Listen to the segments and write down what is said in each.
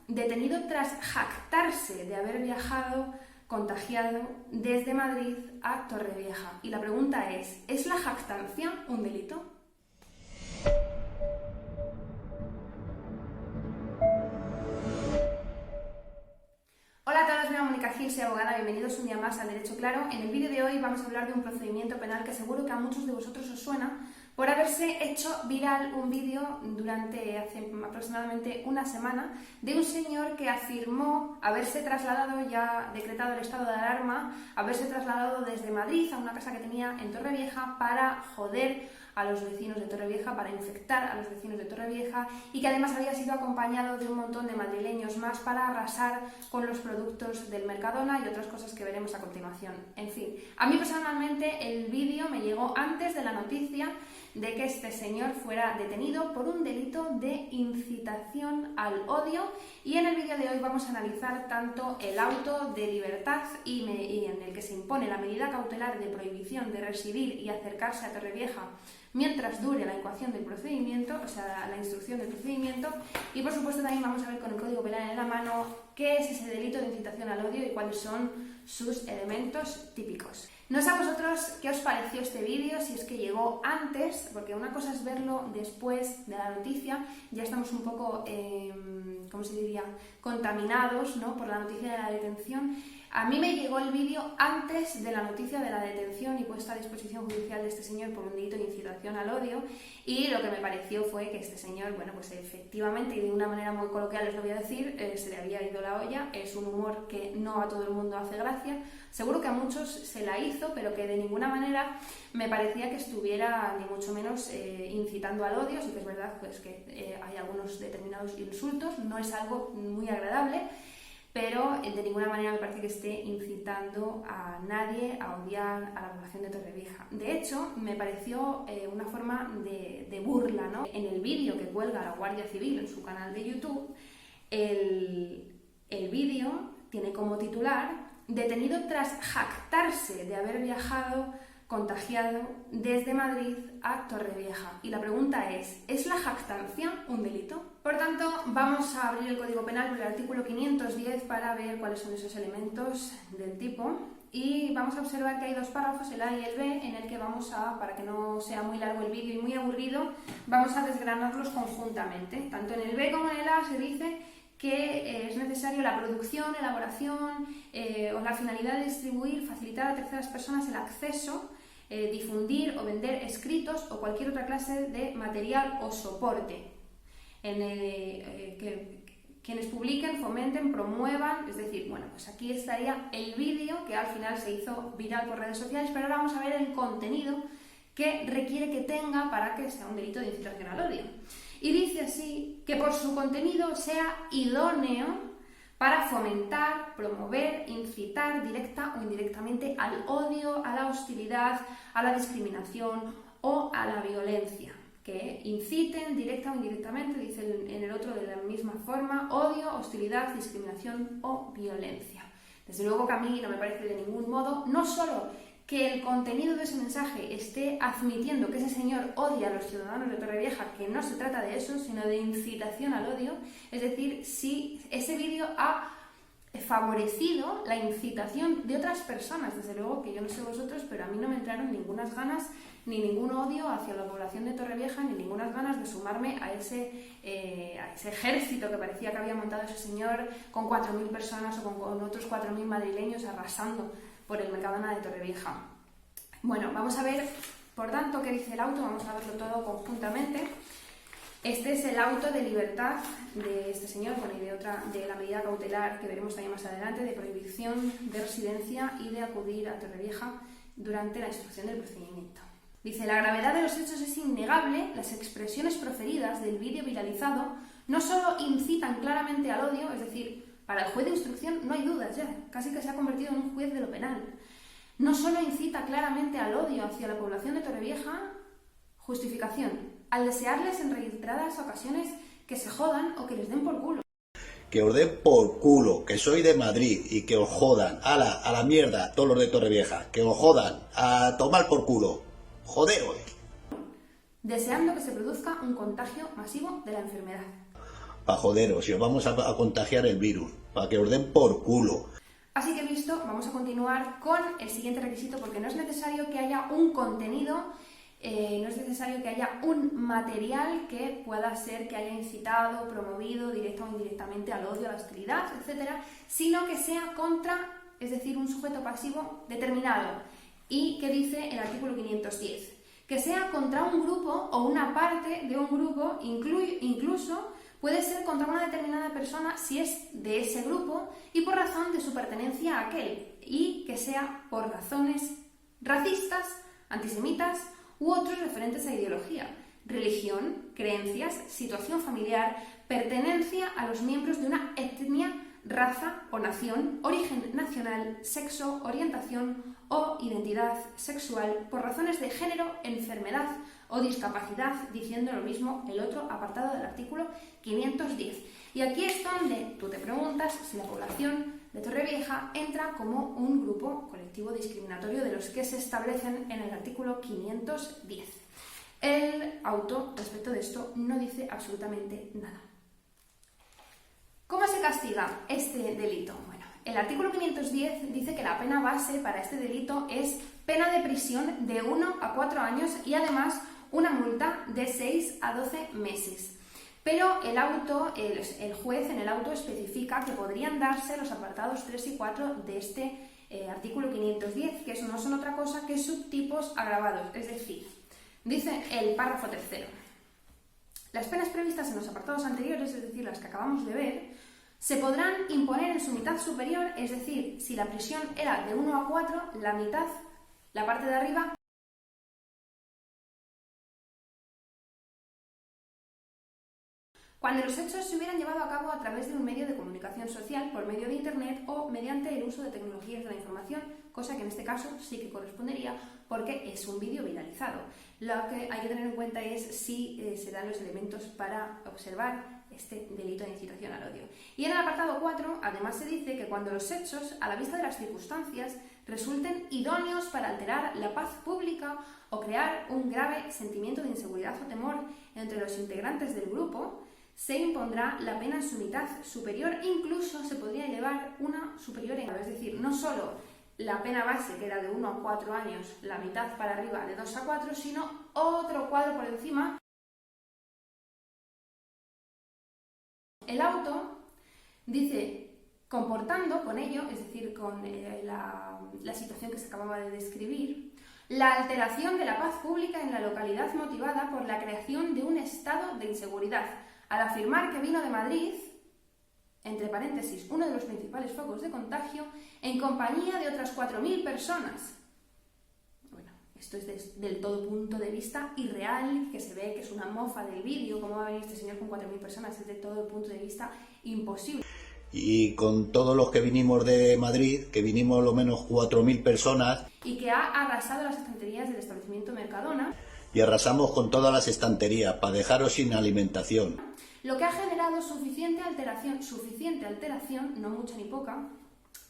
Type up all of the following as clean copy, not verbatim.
detenido tras jactarse de haber viajado contagiado desde Madrid a Torrevieja. Y la pregunta ¿es la jactancia un delito? Hola a todos, me llamo Mónica Gil, soy abogada, bienvenidos un día más a Derecho Claro. En el vídeo de hoy vamos a hablar de un procedimiento penal que seguro que a muchos de vosotros os suena por haberse hecho viral un vídeo durante hace aproximadamente una semana de un señor que afirmó haberse trasladado, ya decretado el estado de alarma, haberse trasladado desde Madrid a una casa que tenía en Torrevieja para joder a los vecinos de Torrevieja, para infectar a los vecinos de Torrevieja, y que además había sido acompañado de un montón de madrileños más para arrasar con los productos del Mercadona y otras cosas que veremos a continuación. En fin, a mí personalmente el vídeo me llegó antes de la noticia de que este señor fuera detenido por un delito de incitación al odio, y en el vídeo de hoy vamos a analizar tanto el auto de libertad y en el que se impone la medida cautelar de prohibición de residir y acercarse a Torrevieja mientras dure la ecuación del procedimiento, o sea, la instrucción del procedimiento, y por supuesto también vamos a ver con el Código Penal en la mano qué es ese delito de incitación al odio y cuáles son sus elementos típicos. No sé a vosotros qué os pareció este vídeo, si es que llegó antes, porque una cosa es verlo después de la noticia, ya estamos un poco, ¿cómo se diría?, contaminados, ¿no?, por la noticia de la detención. A mí me llegó el vídeo antes de la noticia de la detención y puesta a disposición judicial de este señor por un delito de incitación al odio, y lo que me pareció fue que este señor, bueno, pues efectivamente, y de una manera muy coloquial os lo voy a decir, se le había ido la olla. Es un humor que no a todo el mundo hace gracia, seguro que a muchos se la hizo, pero que de ninguna manera me parecía que estuviera ni mucho menos incitando al odio. Sí que es verdad pues, que hay algunos determinados insultos, no es algo muy agradable, pero de ninguna manera me parece que esté incitando a nadie a odiar a la población de Torrevieja. De hecho, me pareció una forma de burla, ¿no? En el vídeo que cuelga la Guardia Civil en su canal de YouTube, el vídeo tiene como titular «Detenido tras jactarse de haber viajado contagiado desde Madrid a Torrevieja». Y la pregunta ¿es la jactancia un delito? Por tanto, vamos a abrir el Código Penal por el artículo 510 para ver cuáles son esos elementos del tipo, y vamos a observar que hay dos párrafos, el A y el B, en el que vamos a, para que no sea muy largo el vídeo y muy aburrido, vamos a desgranarlos conjuntamente. Tanto en el B como en el A se dice que es necesario la producción, elaboración o la finalidad de distribuir, facilitar a terceras personas el acceso, difundir o vender escritos o cualquier otra clase de material o soporte en quienes publiquen, fomenten, promuevan. Es decir, bueno, pues aquí estaría el vídeo que al final se hizo viral por redes sociales, pero ahora vamos a ver el contenido que requiere que tenga para que sea un delito de incitación al odio. Y dice así: que por su contenido sea idóneo para fomentar, promover, incitar directa o indirectamente al odio, a la hostilidad, a la discriminación o a la violencia. Que inciten directa o indirectamente, dice en el otro de la misma forma, odio, hostilidad, discriminación o violencia. Desde luego que a mí no me parece de ningún modo, no solo que el contenido de ese mensaje esté admitiendo que ese señor odia a los ciudadanos de Torrevieja, que no se trata de eso, sino de incitación al odio. Es decir, si ese vídeo ha favorecido la incitación de otras personas, desde luego que yo no sé vosotros, pero a mí no me entraron ningunas ganas ni ningún odio hacia la población de Torrevieja, ni ningunas ganas de sumarme a ese ejército que parecía que había montado ese señor con 4.000 personas o con otros 4.000 madrileños arrasando por el Mercadona de Torrevieja. Bueno, vamos a ver, por tanto, qué dice el auto, vamos a verlo todo conjuntamente. Este es el auto de libertad de este señor, bueno, y de la medida cautelar que veremos también más adelante, de prohibición de residencia y de acudir a Torrevieja durante la instrucción del procedimiento. Dice: la gravedad de los hechos es innegable, las expresiones proferidas del vídeo viralizado no solo incitan claramente al odio, es decir, para el juez de instrucción no hay dudas ya, casi que se ha convertido en un juez de lo penal. No solo incita claramente al odio hacia la población de Torrevieja, justificación, al desearles en reiteradas ocasiones que se jodan o que les den por culo. Que os den por culo, que soy de Madrid y que os jodan, a la mierda, todos los de Torrevieja, que os jodan, a tomar por culo, joderos. Deseando que se produzca un contagio masivo de la enfermedad. para joderos, y os vamos a contagiar el virus, para que os den por culo. Así que visto, vamos a continuar con el siguiente requisito, porque no es necesario que haya un contenido, no es necesario que haya un material que pueda ser que haya incitado, promovido directa o indirectamente al odio, a la hostilidad, etcétera, sino que sea contra, es decir, un sujeto pasivo determinado. ¿Y qué dice el artículo 510? Que sea contra un grupo o una parte de un grupo, incluso puede ser contra una determinada persona si es de ese grupo y por razón de su pertenencia a aquel, y que sea por razones racistas, antisemitas u otros referentes a ideología, religión, creencias, situación familiar, pertenencia a los miembros de una etnia, raza o nación, origen nacional, sexo, orientación o identidad sexual, por razones de género, enfermedad o discapacidad, diciendo lo mismo el otro apartado del artículo 510. Y aquí es donde tú te preguntas si la población de Torrevieja entra como un grupo colectivo discriminatorio de los que se establecen en el artículo 510. El auto respecto de esto no dice absolutamente nada. ¿Cómo se castiga este delito? Bueno, el artículo 510 dice que la pena base para este delito es pena de prisión de 1 a 4 años y además una multa de 6 a 12 meses. Pero el juez en el auto especifica que podrían darse los apartados 3 y 4 de este artículo 510, que no son otra cosa que subtipos agravados. Es decir, dice el párrafo tercero: las penas previstas en los apartados anteriores, es decir, las que acabamos de ver, se podrán imponer en su mitad superior, es decir, si la prisión era de 1 a 4, la mitad, la parte de arriba, cuando los hechos se hubieran llevado a cabo a través de un medio de comunicación social, por medio de Internet o mediante el uso de tecnologías de la información, cosa que en este caso sí que correspondería porque es un vídeo viralizado. Lo que hay que tener en cuenta es si se dan los elementos para observar este delito de incitación al odio. Y en el apartado 4, además se dice que cuando los hechos, a la vista de las circunstancias, resulten idóneos para alterar la paz pública o crear un grave sentimiento de inseguridad o temor entre los integrantes del grupo, se impondrá la pena en su mitad superior, incluso se podría elevar una superior en grado. Es decir, no solo la pena base, que era de 1 a 4 años, la mitad para arriba de 2 a 4, sino otro cuadro por encima. El auto dice, comportando con ello, es decir, con la situación que se acababa de describir, la alteración de la paz pública en la localidad motivada por la creación de un estado de inseguridad, al afirmar que vino de Madrid, entre paréntesis, uno de los principales focos de contagio, en compañía de otras 4.000 personas. Bueno, esto es del todo punto de vista irreal, que se ve que es una mofa del vídeo, cómo va a venir este señor con 4.000 personas, es de todo el punto de vista imposible. Y con todos los que vinimos de Madrid, que vinimos lo menos 4.000 personas. Y que ha arrasado las estanterías del establecimiento Mercadona. Y arrasamos con todas las estanterías, para dejaros sin alimentación. Lo que ha generado suficiente alteración, no mucha ni poca,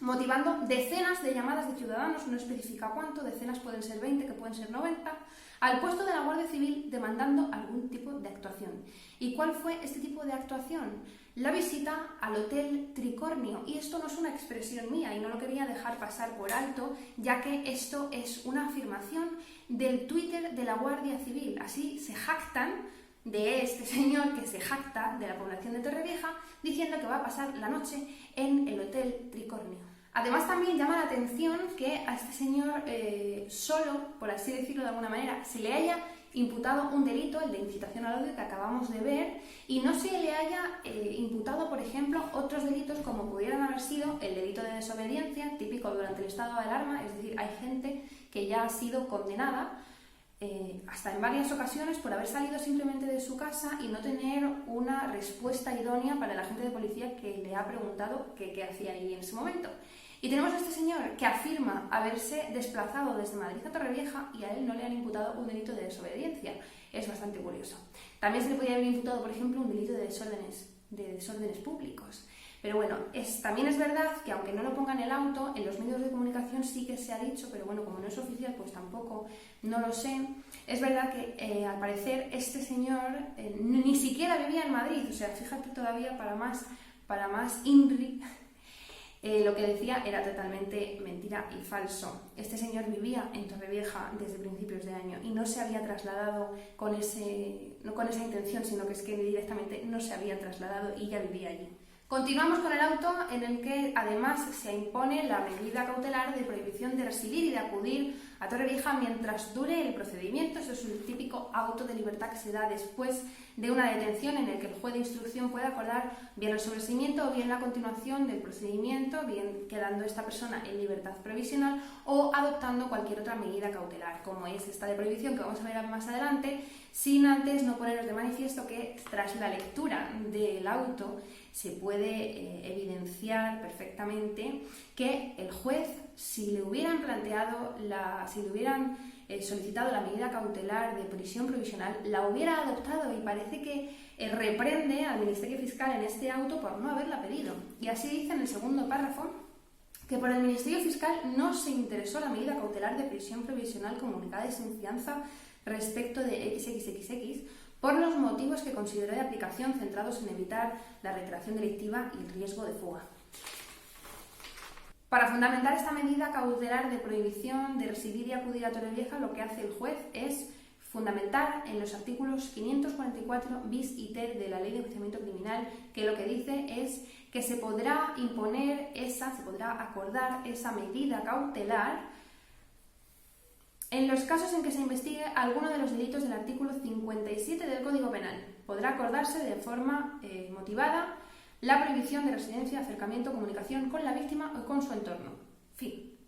motivando decenas de llamadas de ciudadanos, no especifica cuánto, decenas pueden ser 20, que pueden ser 90, al puesto de la Guardia Civil demandando algún tipo de actuación. ¿Y cuál fue este tipo de actuación? La visita al Hotel Tricornio. Y esto no es una expresión mía y no lo quería dejar pasar por alto, ya que esto es una afirmación del Twitter de la Guardia Civil. Así se jactan de este señor que se jacta de la población de Torrevieja, diciendo que va a pasar la noche en el Hotel Tricornio. Además, también llama la atención que a este señor solo, por así decirlo de alguna manera, se le haya imputado un delito, el de incitación al odio que acabamos de ver, y no se le haya imputado, por ejemplo, otros delitos como pudieran haber sido el delito de desobediencia, típico durante el estado de alarma, es decir, hay gente que ya ha sido condenada hasta en varias ocasiones por haber salido simplemente de su casa y no tener una respuesta idónea para el agente de policía que le ha preguntado qué hacía ahí en ese momento. Y tenemos a este señor que afirma haberse desplazado desde Madrid a Torrevieja y a él no le han imputado un delito de desobediencia. Es bastante curioso. También se le podría haber imputado, por ejemplo, un delito de desórdenes públicos. Pero bueno, también es verdad que aunque no lo ponga en el auto, en los medios de comunicación sí que se ha dicho, pero bueno, como no es oficial, pues tampoco, no lo sé. Es verdad que al parecer este señor ni siquiera vivía en Madrid, o sea, fíjate todavía para más INRI, lo que decía era totalmente mentira y falso. Este señor vivía en Torrevieja desde principios de año y no se había trasladado no con esa intención, sino que es que directamente no se había trasladado y ya vivía allí. Continuamos con el auto en el que además se impone la medida cautelar de prohibición de residir y de acudir a Torrevieja mientras dure el procedimiento. Eso es un típico auto de libertad que se da después de una detención en el que el juez de instrucción puede acordar bien el sobreseimiento o bien la continuación del procedimiento, bien quedando esta persona en libertad provisional o adoptando cualquier otra medida cautelar, como es esta de prohibición que vamos a ver más adelante, sin antes no poneros de manifiesto que tras la lectura del auto se puede evidenciar perfectamente que el juez, si le hubieran solicitado la medida cautelar de prisión provisional, la hubiera adoptado, y parece que reprende al Ministerio Fiscal en este auto por no haberla pedido. Y así dice en el segundo párrafo que por el Ministerio Fiscal no se interesó la medida cautelar de prisión provisional comunicada sin fianza respecto de XXXX por los motivos que consideró de aplicación centrados en evitar la reiteración delictiva y el riesgo de fuga. Para fundamentar esta medida cautelar de prohibición de residir y acudir a Torrevieja, lo que hace el juez es fundamentar en los artículos 544 bis y ter de la Ley de Enjuiciamiento Criminal, que lo que dice es que se podrá acordar esa medida cautelar en los casos en que se investigue alguno de los delitos del artículo 57 del Código Penal. Podrá acordarse de forma motivada la prohibición de residencia, acercamiento, comunicación con la víctima o con su entorno. Fin.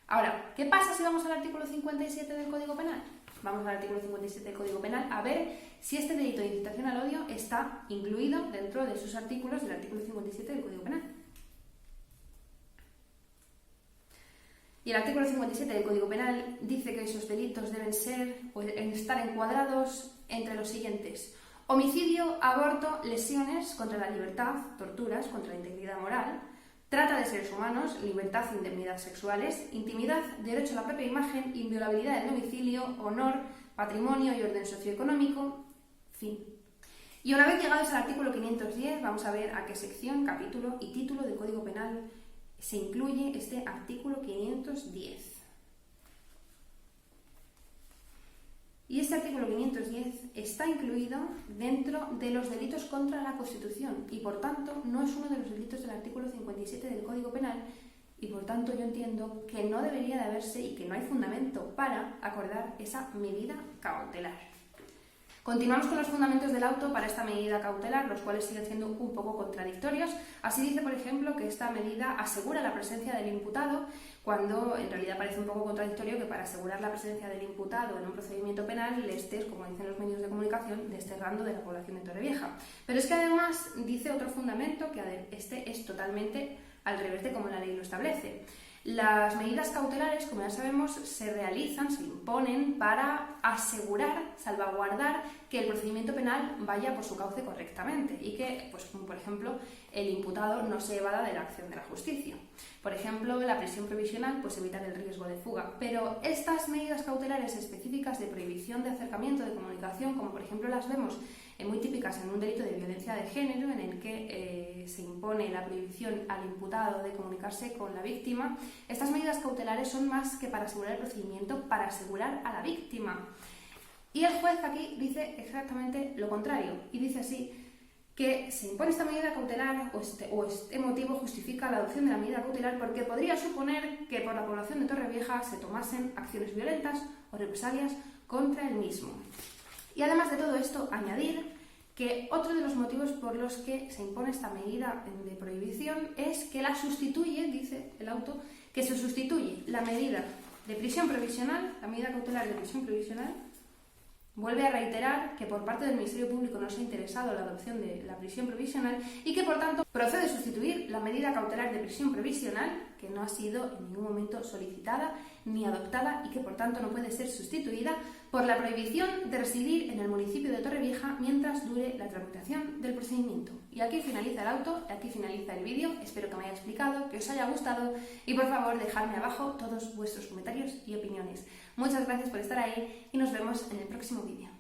Ahora, ¿qué pasa si vamos al artículo 57 del Código Penal? Vamos al artículo 57 del Código Penal a ver si este delito de incitación al odio está incluido dentro de sus artículos del artículo 57 del Código Penal. Y el artículo 57 del Código Penal dice que esos delitos deben estar encuadrados entre los siguientes: homicidio, aborto, lesiones contra la libertad, torturas contra la integridad moral, trata de seres humanos, libertad e indemnidad sexuales, intimidad, derecho a la propia imagen, inviolabilidad del domicilio, honor, patrimonio y orden socioeconómico, fin. Y una vez llegados al artículo 510, vamos a ver a qué sección, capítulo y título del Código Penal se incluye este artículo 510. Y este artículo 510 está incluido dentro de los delitos contra la Constitución y, por tanto, no es uno de los delitos del artículo 57 del Código Penal, y, por tanto, yo entiendo que no debería de haberse y que no hay fundamento para acordar esa medida cautelar. Continuamos con los fundamentos del auto para esta medida cautelar, los cuales siguen siendo un poco contradictorios. Así dice, por ejemplo, que esta medida asegura la presencia del imputado, cuando en realidad parece un poco contradictorio que para asegurar la presencia del imputado en un procedimiento penal le estés, como dicen los medios de comunicación, desterrando de la población de Torrevieja. Pero es que además dice otro fundamento, que este es totalmente al revés de como la ley lo establece. Las medidas cautelares, como ya sabemos, se realizan, se imponen para asegurar, salvaguardar que el procedimiento penal vaya por su cauce correctamente y que, pues, por ejemplo, el imputado no se evada de la acción de la justicia. Por ejemplo, la prisión provisional, pues evitar el riesgo de fuga. Pero estas medidas cautelares específicas de prohibición de acercamiento, de comunicación, como por ejemplo las vemos muy típicas en un delito de violencia de género, en el que se impone la prohibición al imputado de comunicarse con la víctima, estas medidas cautelares son más que para asegurar el procedimiento, para asegurar a la víctima. Y el juez aquí dice exactamente lo contrario, y dice así, que se impone esta medida cautelar o este motivo justifica la adopción de la medida cautelar porque podría suponer que por la población de Torrevieja se tomasen acciones violentas o represalias contra el mismo. Y además de todo esto, añadir que otro de los motivos por los que se impone esta medida de prohibición es que la sustituye, dice el auto, que se sustituye la medida de prisión provisional, la medida cautelar de prisión provisional, Vuelve a reiterar que por parte del Ministerio Público no se ha interesado la adopción de la prisión provisional y que, por tanto, procede sustituir la medida cautelar de prisión provisional, que no ha sido en ningún momento solicitada ni adoptada y que, por tanto, no puede ser sustituida por la prohibición de residir en el municipio de Torrevieja mientras dure la tramitación del procedimiento. Y aquí finaliza el auto, aquí finaliza el vídeo. Espero que me haya explicado, que os haya gustado y, por favor, dejadme abajo todos vuestros comentarios y opiniones. Muchas gracias por estar ahí y nos vemos en el próximo vídeo.